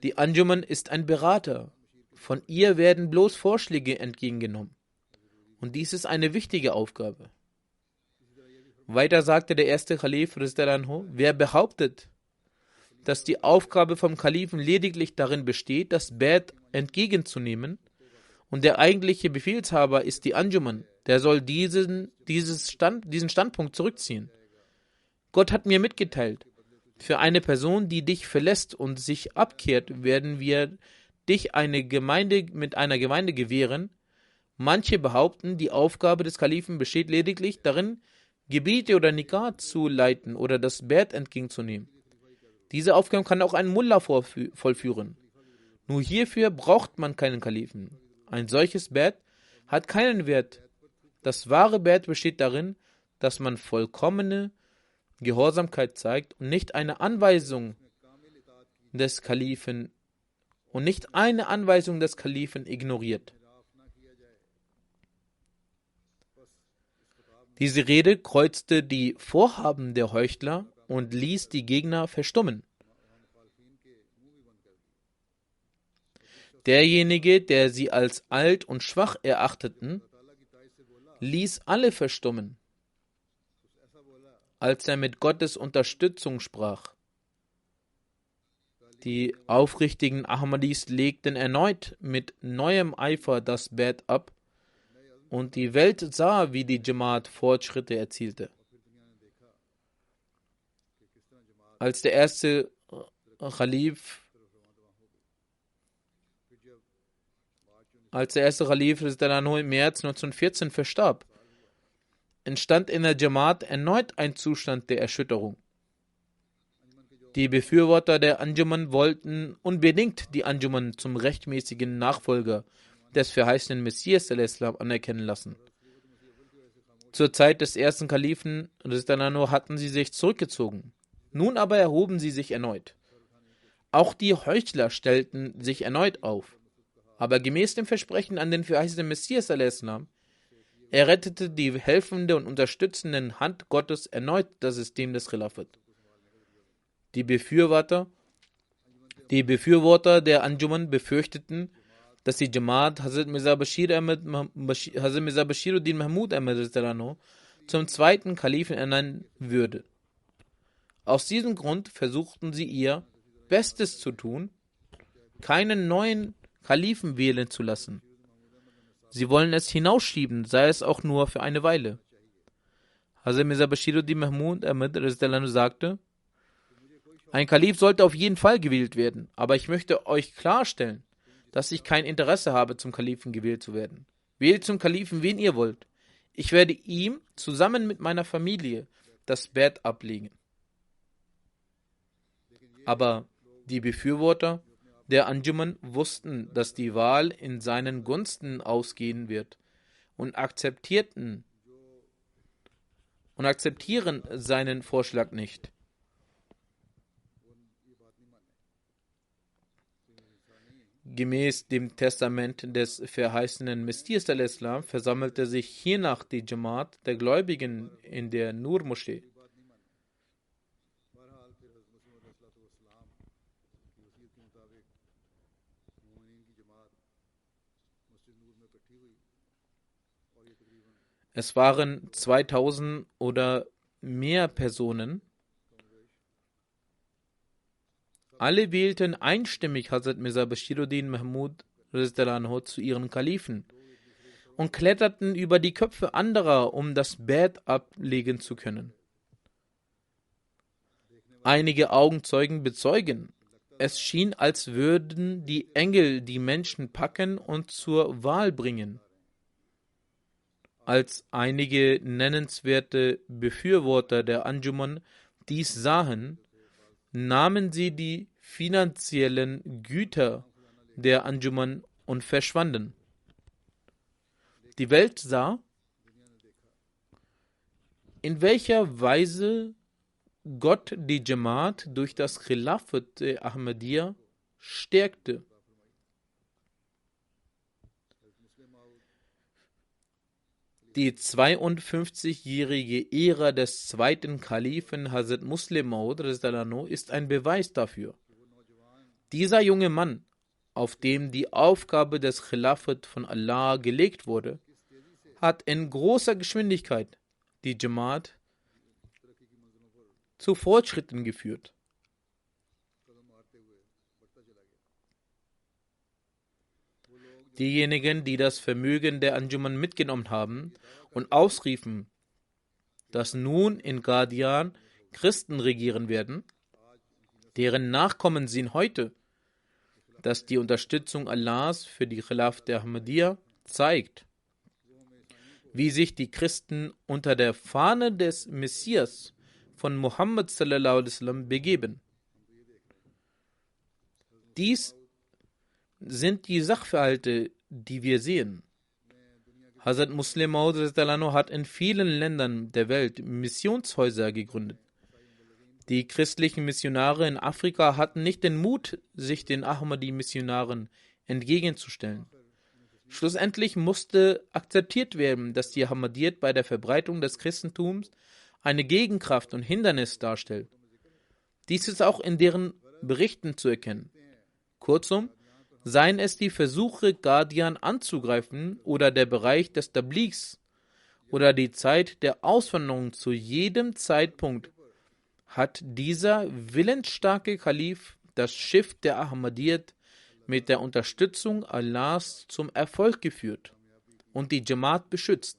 Die Anjuman ist ein Berater. Von ihr werden bloß Vorschläge entgegengenommen. Und dies ist eine wichtige Aufgabe. Weiter sagte der erste Kalif Rizdalanhu: Wer behauptet, dass die Aufgabe vom Kalifen lediglich darin besteht, das Bad entgegenzunehmen, und der eigentliche Befehlshaber ist die Anjuman, der soll diesen Standpunkt zurückziehen. Gott hat mir mitgeteilt: Für eine Person, die dich verlässt und sich abkehrt, werden wir dich mit einer Gemeinde gewähren. Manche behaupten, die Aufgabe des Kalifen besteht lediglich darin, Gebete oder Nikah zu leiten oder das Bett entgegenzunehmen. Diese Aufgabe kann auch ein Mullah vollführen. Nur hierfür braucht man keinen Kalifen. Ein solches Bett hat keinen Wert. Das wahre Bett besteht darin, dass man vollkommene Gehorsamkeit zeigt und nicht eine Anweisung des Kalifen ignoriert. Diese Rede kreuzte die Vorhaben der Heuchler und ließ die Gegner verstummen. Derjenige, der sie als alt und schwach erachteten, ließ alle verstummen, als er mit Gottes Unterstützung sprach. Die aufrichtigen Ahmadis legten erneut mit neuem Eifer das Bett ab und die Welt sah, wie die Jamaat Fortschritte erzielte. Als der erste Khalif im März 1914 verstarb, entstand in der Jamaat erneut ein Zustand der Erschütterung. Die Befürworter der Anjuman wollten unbedingt die Anjuman zum rechtmäßigen Nachfolger des verheißenen Messias anerkennen lassen. Zur Zeit des ersten Kalifen hatten sie sich zurückgezogen. Nun aber erhoben sie sich erneut. Auch die Heuchler stellten sich erneut auf. Aber gemäß dem Versprechen an den verheißenen Messias errettete die helfende und unterstützende Hand Gottes erneut das System des Khilafat. Die Befürworter der Anjuman befürchteten, dass die Jamaat Hazrat Mirza Bashiruddin Mahmud Ahmad zum zweiten Kalifen ernennen würde. Aus diesem Grund versuchten sie ihr Bestes zu tun, keinen neuen Kalifen wählen zu lassen. Sie wollen es hinausschieben, sei es auch nur für eine Weile. Hazrat Mirza Bashiruddin Mahmud Ahmad sagte, ein Kalif sollte auf jeden Fall gewählt werden, aber ich möchte euch klarstellen, dass ich kein Interesse habe, zum Kalifen gewählt zu werden. Wählt zum Kalifen, wen ihr wollt. Ich werde ihm zusammen mit meiner Familie das Bett ablegen. Aber die Befürworter der Anjuman wussten, dass die Wahl in seinen Gunsten ausgehen wird und akzeptieren seinen Vorschlag nicht. Gemäß dem Testament des verheißenen Messias versammelte sich hiernach die Jamaat der Gläubigen in der Nur-Moschee. Es waren 2000 oder mehr Personen. Alle wählten einstimmig Hazrat Mirza Bashiruddin Mahmud zu ihren Kalifen und kletterten über die Köpfe anderer, um das Bett ablegen zu können. Einige Augenzeugen bezeugen, es schien, als würden die Engel die Menschen packen und zur Wahl bringen. Als einige nennenswerte Befürworter der Anjuman dies sahen, nahmen sie die finanziellen Güter der Anjuman und verschwanden. Die Welt sah, in welcher Weise Gott die Jamaat durch das Khilafat Ahmadiyya stärkte. Die 52-jährige Ära des zweiten Kalifen Hazrat Muslim Maud ist ein Beweis dafür. Dieser junge Mann, auf dem die Aufgabe des Khilafat von Allah gelegt wurde, hat in großer Geschwindigkeit die Jamaat zu Fortschritten geführt. Diejenigen, die das Vermögen der Anjuman mitgenommen haben und ausriefen, dass nun in Qadian Christen regieren werden, deren Nachkommen sehen heute, dass die Unterstützung Allahs für die Khilafat der Ahmadiyya zeigt, wie sich die Christen unter der Fahne des Messias von Muhammad sallallahu alaihi wasallam begeben. Dies sind die Sachverhalte, die wir sehen. Hazrat Muslim Maud hat in vielen Ländern der Welt Missionshäuser gegründet. Die christlichen Missionare in Afrika hatten nicht den Mut, sich den Ahmadi-Missionaren entgegenzustellen. Schlussendlich musste akzeptiert werden, dass die Ahmadiyyat bei der Verbreitung des Christentums eine Gegenkraft und Hindernis darstellt. Dies ist auch in deren Berichten zu erkennen. Kurzum, seien es die Versuche, Qadian anzugreifen oder der Bereich des Tablighs oder die Zeit der Auswanderung, zu jedem Zeitpunkt hat dieser willensstarke Kalif das Schiff der Ahmadiyyat mit der Unterstützung Allahs zum Erfolg geführt und die Jamaat beschützt.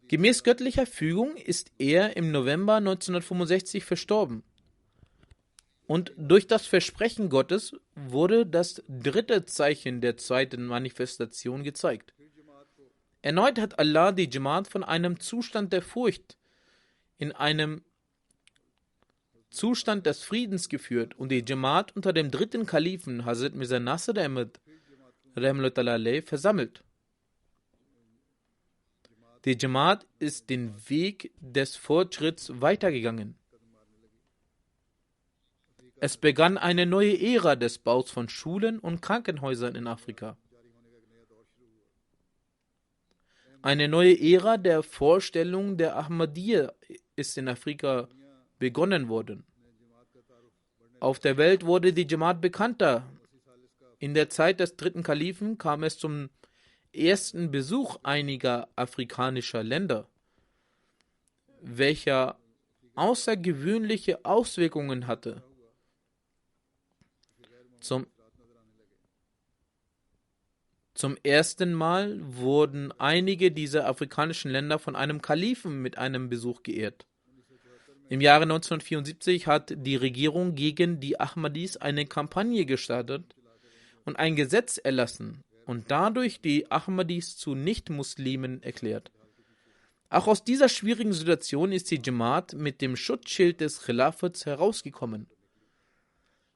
Gemäß göttlicher Fügung ist er im November 1965 verstorben. Und durch das Versprechen Gottes wurde das dritte Zeichen der zweiten Manifestation gezeigt. Erneut hat Allah die Jamaat von einem Zustand der Furcht in einem Zustand des Friedens geführt und die Jamaat unter dem dritten Kalifen Hazrat Mirza Nasr Ahmad versammelt. Die Jamaat ist den Weg des Fortschritts weitergegangen. Es begann eine neue Ära des Baus von Schulen und Krankenhäusern in Afrika. Eine neue Ära der Vorstellung der Ahmadiyya ist in Afrika begonnen worden. Auf der Welt wurde die Jamaat bekannter. In der Zeit des dritten Kalifen kam es zum ersten Besuch einiger afrikanischer Länder, welcher außergewöhnliche Auswirkungen hatte. Zum ersten Mal wurden einige dieser afrikanischen Länder von einem Kalifen mit einem Besuch geehrt. Im Jahre 1974 hat die Regierung gegen die Ahmadis eine Kampagne gestartet und ein Gesetz erlassen und dadurch die Ahmadis zu Nicht-Muslimen erklärt. Auch aus dieser schwierigen Situation ist die Jamaat mit dem Schutzschild des Khilafats herausgekommen.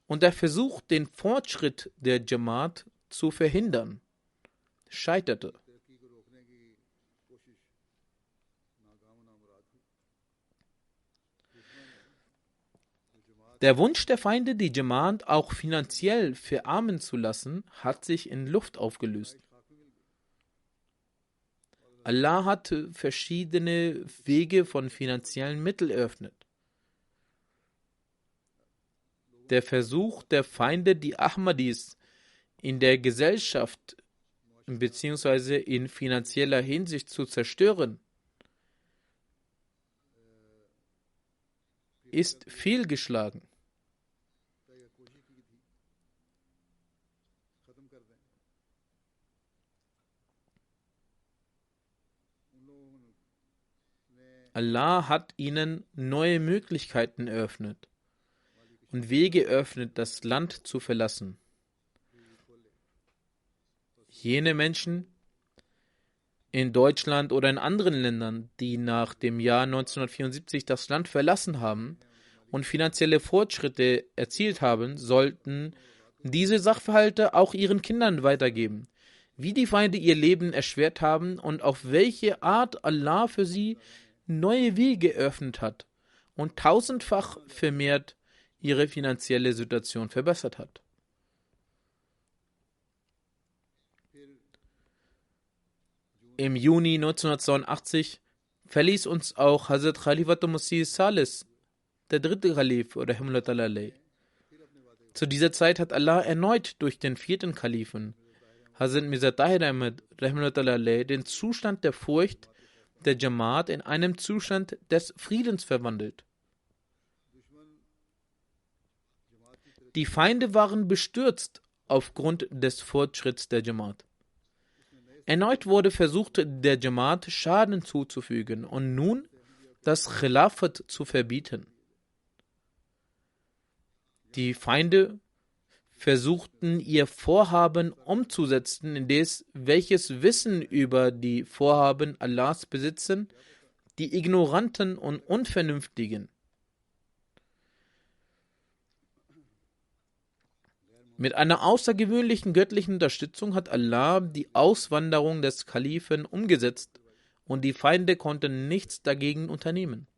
Und der Versuch, den Fortschritt der Jamaat zu verhindern, scheiterte. Der Wunsch der Feinde, die Jamaat auch finanziell verarmen zu lassen, hat sich in Luft aufgelöst. Allah hat verschiedene Wege von finanziellen Mitteln eröffnet. Der Versuch der Feinde, die Ahmadis in der Gesellschaft bzw. in finanzieller Hinsicht zu zerstören, ist fehlgeschlagen. Allah hat ihnen neue Möglichkeiten eröffnet und Wege eröffnet, das Land zu verlassen. Jene Menschen in Deutschland oder in anderen Ländern, die nach dem Jahr 1974 das Land verlassen haben und finanzielle Fortschritte erzielt haben, sollten diese Sachverhalte auch ihren Kindern weitergeben, wie die Feinde ihr Leben erschwert haben und auf welche Art Allah für sie neue Wege eröffnet hat und tausendfach vermehrt ihre finanzielle Situation verbessert hat. Im Juni 1982 verließ uns auch Hazrat Khalifatul Masih Salis, der dritte Kalif, Rahimullah alayh. Zu dieser Zeit hat Allah erneut durch den vierten Kalifen, Hazrat Mirza Tahir Ahmad, Rahimullah alayh, den Zustand der Furcht der Jamaat in einem Zustand des Friedens verwandelt. Die Feinde waren bestürzt aufgrund des Fortschritts der Jamaat. Erneut wurde versucht, der Jamaat Schaden zuzufügen und nun das Khilafat zu verbieten. Die Feinde versuchten ihr Vorhaben umzusetzen, indes welches Wissen über die Vorhaben Allahs besitzen, die Ignoranten und Unvernünftigen. Mit einer außergewöhnlichen göttlichen Unterstützung hat Allah die Auswanderung des Kalifen umgesetzt und die Feinde konnten nichts dagegen unternehmen.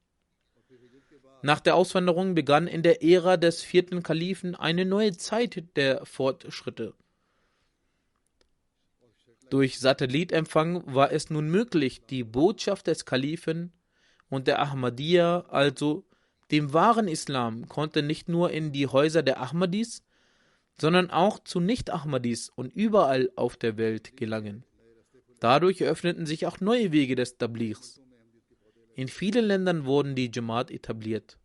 Nach der Auswanderung begann in der Ära des 4. Kalifen eine neue Zeit der Fortschritte. Durch Satellitempfang war es nun möglich, die Botschaft des Kalifen und der Ahmadiyya, also dem wahren Islam, konnte nicht nur in die Häuser der Ahmadis, sondern auch zu Nicht-Ahmadis und überall auf der Welt gelangen. Dadurch eröffneten sich auch neue Wege des Tablighs. In vielen Ländern wurden die Jamaat etabliert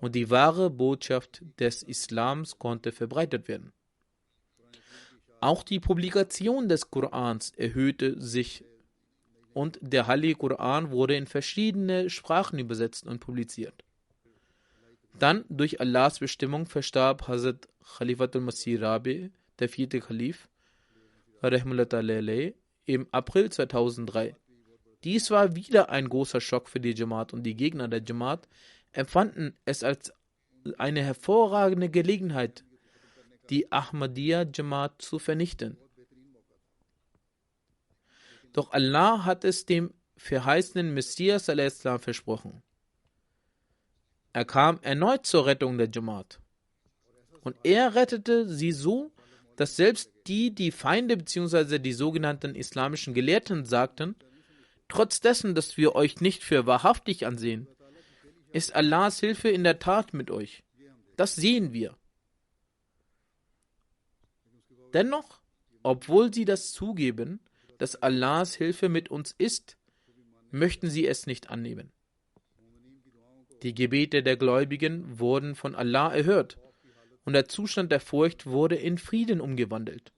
und die wahre Botschaft des Islams konnte verbreitet werden. Auch die Publikation des Korans erhöhte sich und der Heilige Koran wurde in verschiedene Sprachen übersetzt und publiziert. Dann, durch Allahs Bestimmung, verstarb Hazrat Khalifatul Masih Rabi, der 4. Kalif, im April 2003. Dies war wieder ein großer Schock für die Jamaat und die Gegner der Jamaat empfanden es als eine hervorragende Gelegenheit, die Ahmadiyya Jamaat zu vernichten. Doch Allah hat es dem verheißenen Messias a.s. versprochen. Er kam erneut zur Rettung der Jamaat. Und er rettete sie so, dass selbst die Feinde bzw. die sogenannten islamischen Gelehrten sagten, trotz dessen, dass wir euch nicht für wahrhaftig ansehen, ist Allahs Hilfe in der Tat mit euch. Das sehen wir. Dennoch, obwohl sie das zugeben, dass Allahs Hilfe mit uns ist, möchten sie es nicht annehmen. Die Gebete der Gläubigen wurden von Allah erhört und der Zustand der Furcht wurde in Frieden umgewandelt.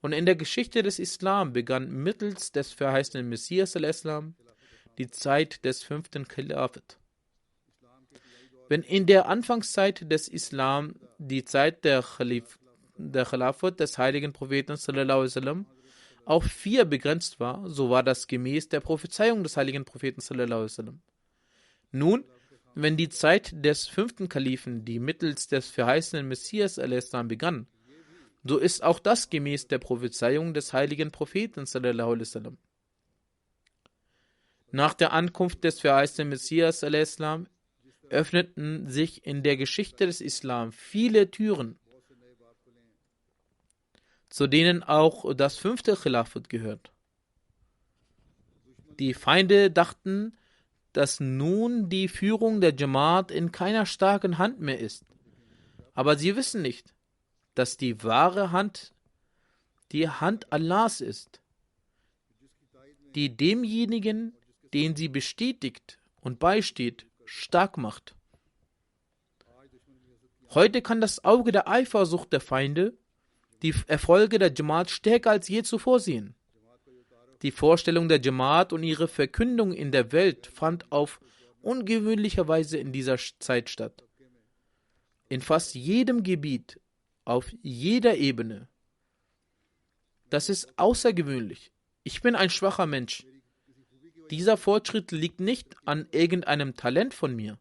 Und in der Geschichte des Islam begann mittels des verheißenen Messias al-Islam die Zeit des 5. Khilafat. Wenn in der Anfangszeit des Islam die Zeit der Khilafat des heiligen Propheten sallallahu alaihi wasallam auf 4 begrenzt war, so war das gemäß der Prophezeiung des heiligen Propheten sallallahu alaihi wasallam. Nun, wenn die Zeit des 5. Kalifen, die mittels des verheißenen Messias al-Islam begann, so ist auch das gemäß der Prophezeiung des heiligen Propheten sallallahu alaihi wasallam. Nach der Ankunft des verheißenen Messias al-Islam öffneten sich in der Geschichte des Islam viele Türen, zu denen auch das 5. Khilafat gehört. Die Feinde dachten, dass nun die Führung der Jamaat in keiner starken Hand mehr ist. Aber sie wissen nicht, dass die wahre Hand die Hand Allahs ist, die demjenigen, den sie bestätigt und beisteht, stark macht. Heute kann das Auge der Eifersucht der Feinde die Erfolge der Jamaat stärker als je zuvor sehen. Die Vorstellung der Jamaat und ihre Verkündung in der Welt fand auf ungewöhnliche Weise in dieser Zeit statt. In fast jedem Gebiet, auf jeder Ebene. Das ist außergewöhnlich. Ich bin ein schwacher Mensch. Dieser Fortschritt liegt nicht an irgendeinem Talent von mir.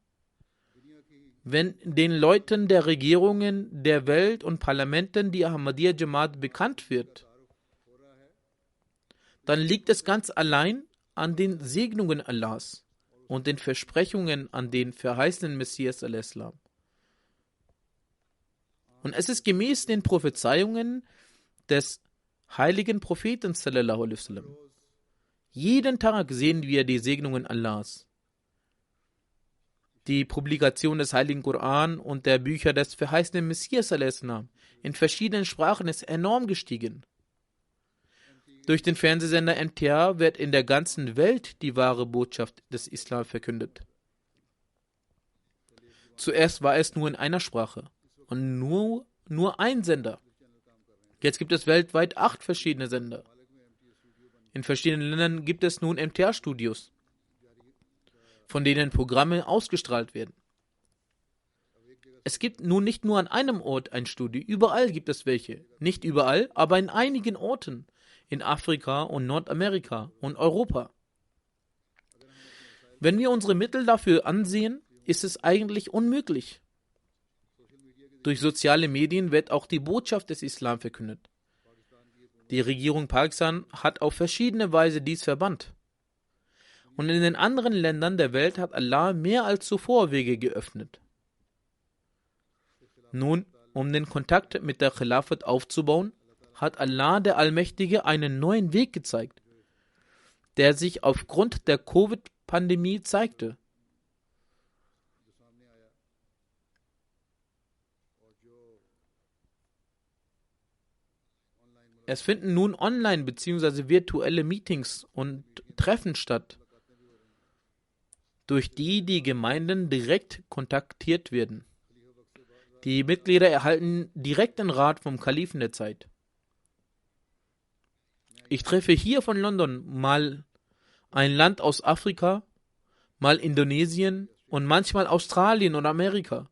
Wenn den Leuten der Regierungen der Welt und Parlamenten die Ahmadiyya Jamaat bekannt wird, dann liegt es ganz allein an den Segnungen Allahs und den Versprechungen an den verheißenen Messias al-Islam. Und es ist gemäß den Prophezeiungen des heiligen Propheten sallallahu alaihi wasallam. Jeden Tag sehen wir die Segnungen Allahs. Die Publikation des heiligen Koran und der Bücher des verheißenen Messias al-Islam in verschiedenen Sprachen ist enorm gestiegen. Durch den Fernsehsender MTA wird in der ganzen Welt die wahre Botschaft des Islam verkündet. Zuerst war es nur in einer Sprache und nur ein Sender. Jetzt gibt es weltweit 8 verschiedene Sender. In verschiedenen Ländern gibt es nun MTA-Studios. von denen Programme ausgestrahlt werden. Es gibt nun nicht nur an einem Ort ein Studio, überall gibt es welche. Nicht überall, aber in einigen Orten. In Afrika und Nordamerika und Europa. Wenn wir unsere Mittel dafür ansehen, ist es eigentlich unmöglich. Durch soziale Medien wird auch die Botschaft des Islam verkündet. Die Regierung Pakistan hat auf verschiedene Weise dies verbannt. Und in den anderen Ländern der Welt hat Allah mehr als zuvor Wege geöffnet. Nun, um den Kontakt mit der Khilafat aufzubauen, hat Allah der Allmächtige einen neuen Weg gezeigt, der sich aufgrund der Covid-Pandemie zeigte. Es finden nun online bzw. virtuelle Meetings und Treffen statt, durch die die Gemeinden direkt kontaktiert werden. Die Mitglieder erhalten direkten Rat vom Kalifen der Zeit. Ich treffe hier von London mal ein Land aus Afrika, mal Indonesien und manchmal Australien und Amerika.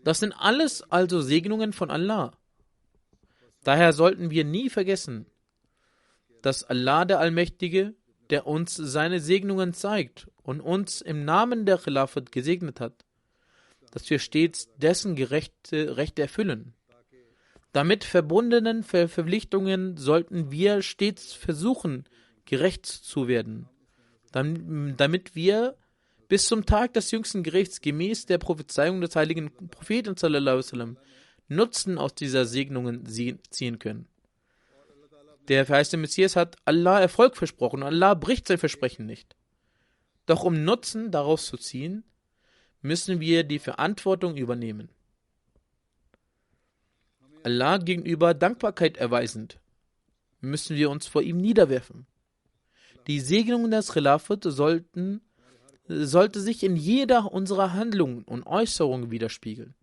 Das sind alles also Segnungen von Allah. Daher sollten wir nie vergessen, dass Allah der Allmächtige, der uns seine Segnungen zeigt und uns im Namen der Khilafat gesegnet hat, dass wir stets dessen Rechte erfüllen. Damit verbundenen Verpflichtungen sollten wir stets versuchen, gerecht zu werden, damit wir bis zum Tag des jüngsten Gerichts gemäß der Prophezeiung des heiligen Propheten sallallahu alaihi wasallam Nutzen aus dieser Segnungen ziehen können. Der verheißene Messias hat Allah Erfolg versprochen und Allah bricht sein Versprechen nicht. Doch um Nutzen daraus zu ziehen, müssen wir die Verantwortung übernehmen. Allah gegenüber Dankbarkeit erweisend, müssen wir uns vor ihm niederwerfen. Die Segnungen des Khilafat sollte sich in jeder unserer Handlungen und Äußerungen widerspiegeln.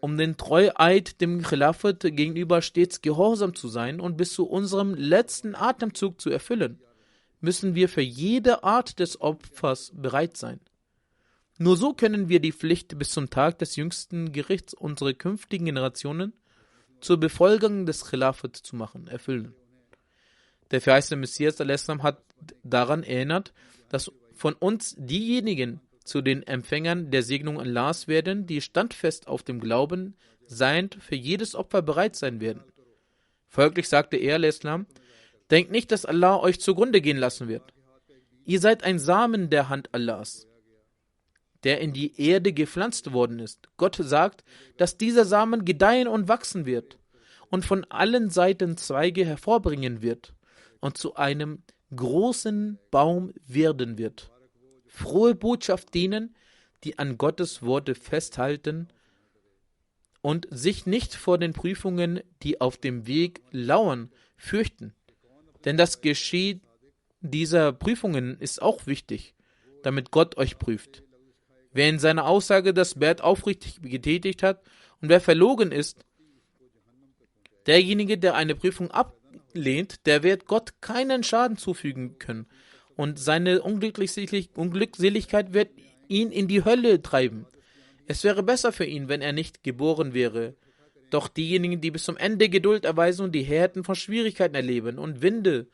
Um den Treueid dem Khilafat gegenüber stets gehorsam zu sein und bis zu unserem letzten Atemzug zu erfüllen, müssen wir für jede Art des Opfers bereit sein. Nur so können wir die Pflicht bis zum Tag des jüngsten Gerichts unsere künftigen Generationen zur Befolgung des Khilafat erfüllen. Der verheißene Messias a.s. hat daran erinnert, dass von uns diejenigen zu den Empfängern der Segnung Allahs werden, die standfest auf dem Glauben seiend für jedes Opfer bereit sein werden. Folglich sagte er a.s.: Denkt nicht, dass Allah euch zugrunde gehen lassen wird. Ihr seid ein Samen der Hand Allahs, der in die Erde gepflanzt worden ist. Gott sagt, dass dieser Samen gedeihen und wachsen wird und von allen Seiten Zweige hervorbringen wird und zu einem großen Baum werden wird. Frohe Botschaft denen, die an Gottes Worte festhalten und sich nicht vor den Prüfungen, die auf dem Weg lauern, fürchten. Denn das Geschehen dieser Prüfungen ist auch wichtig, damit Gott euch prüft. Wer in seiner Aussage das Wert aufrichtig getätigt hat und wer verlogen ist, derjenige, der eine Prüfung ablehnt, der wird Gott keinen Schaden zufügen können und seine Unglückseligkeit wird ihn in die Hölle treiben. Es wäre besser für ihn, wenn er nicht geboren wäre. Doch diejenigen, die bis zum Ende Geduld erweisen und die Härten von Schwierigkeiten erleben und Winde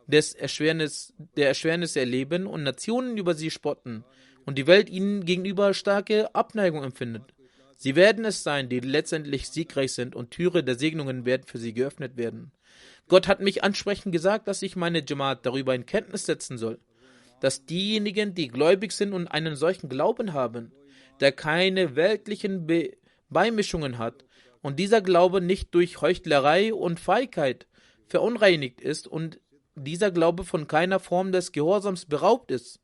der Erschwernis erleben und Nationen über sie spotten und die Welt ihnen gegenüber starke Abneigung empfindet. Sie werden es sein, die letztendlich siegreich sind und Türe der Segnungen werden für sie geöffnet werden. Gott hat mich ansprechend gesagt, dass ich meine Jamaat darüber in Kenntnis setzen soll, dass diejenigen, die gläubig sind und einen solchen Glauben haben, der keine weltlichen Beimischungen hat und dieser Glaube nicht durch Heuchlerei und Feigheit verunreinigt ist und dieser Glaube von keiner Form des Gehorsams beraubt ist.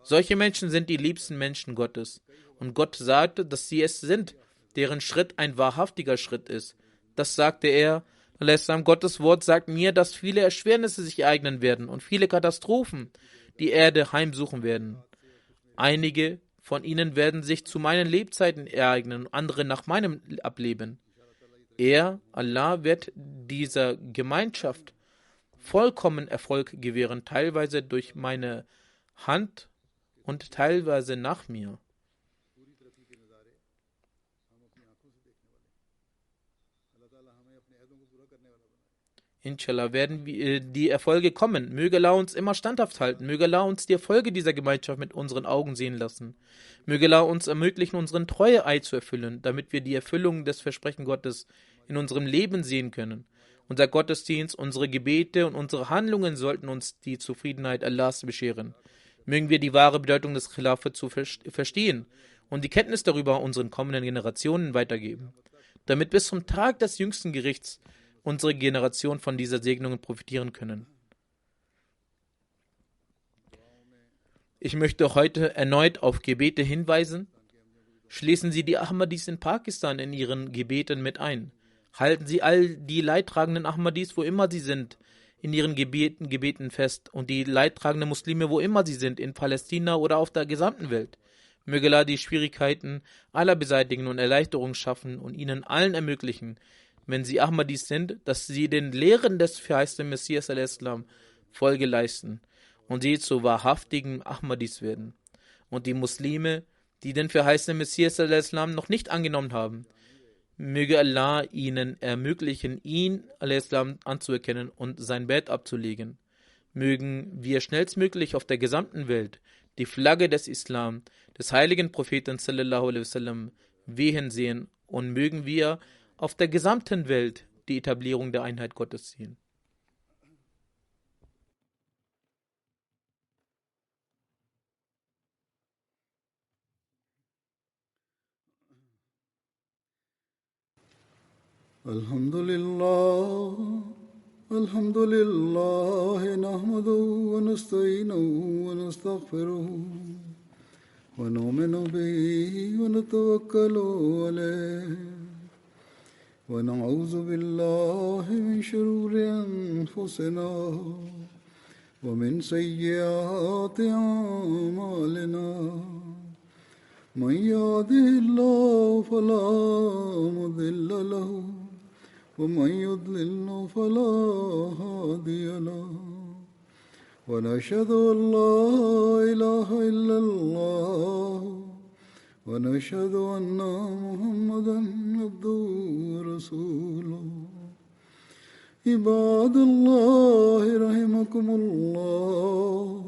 Solche Menschen sind die liebsten Menschen Gottes. Und Gott sagte, dass sie es sind, deren Schritt ein wahrhaftiger Schritt ist. Das sagte er. Gottes Wort sagt mir, dass viele Erschwernisse sich ereignen werden und viele Katastrophen die Erde heimsuchen werden. Einige von ihnen werden sich zu meinen Lebzeiten ereignen und andere nach meinem Ableben. Allah, wird dieser Gemeinschaft vollkommen Erfolg gewähren, teilweise durch meine Hand und teilweise nach mir. Inshallah werden die Erfolge kommen. Möge Allah uns immer standhaft halten. Möge Allah uns die Erfolge dieser Gemeinschaft mit unseren Augen sehen lassen. Möge Allah uns ermöglichen, unseren Treueeid zu erfüllen, damit wir die Erfüllung des Versprechen Gottes in unserem Leben sehen können. Unser Gottesdienst, unsere Gebete und unsere Handlungen sollten uns die Zufriedenheit Allahs bescheren. Mögen wir die wahre Bedeutung des Khilafat zu verstehen und die Kenntnis darüber unseren kommenden Generationen weitergeben, damit bis zum Tag des jüngsten Gerichts unsere Generation von dieser Segnungen profitieren können. Ich möchte heute erneut auf Gebete hinweisen. Schließen Sie die Ahmadis in Pakistan in Ihren Gebeten mit ein. Halten Sie all die leidtragenden Ahmadis, wo immer sie sind, in ihren Gebeten fest und die leidtragenden Muslime, wo immer sie sind, in Palästina oder auf der gesamten Welt. Möge Allah die Schwierigkeiten aller beseitigen und Erleichterung schaffen und ihnen allen ermöglichen, wenn sie Ahmadis sind, dass sie den Lehren des verheißenen Messias al-Islam Folge leisten und sie zu wahrhaftigen Ahmadis werden. Und die Muslime, die den verheißenen Messias al-Islam noch nicht angenommen haben, möge Allah ihnen ermöglichen, ihn al-Islam anzuerkennen und sein Bett abzulegen. Mögen wir schnellstmöglich auf der gesamten Welt die Flagge des Islam, des heiligen Propheten sallallahu alaihi wasallam wehen sehen und mögen wir auf der gesamten Welt die Etablierung der Einheit Gottes sehen. Alhamdulillah, nahmaduhu wa nasta'inuhu wa nastaghfiruhu wa nu'minu bihi wa natawakkalu alayhi ونعوذ بالله من شرور أنفسنا ومن سيئات أعمالنا من يهده الله فلا مضل له ومن يضلل فلا هادي له ونشهد أن لا إله إلا الله ونشهد أن محمدا عبده ورسوله عباد الله رحمكم الله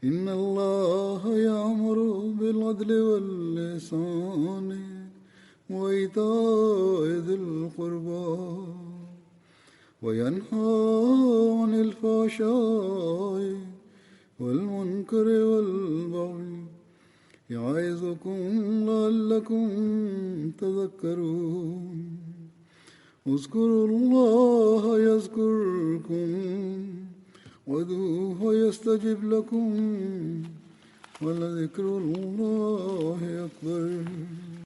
إن الله يأمر بالعدل والإحسان وإيتاء ذي القربى وينهى عن الفحشاء والمنكر والبغي يعظكم لعلكم تذكرون اذكروا الله يذكركم وادعوه يستجب لكم ولذكر الله أكبر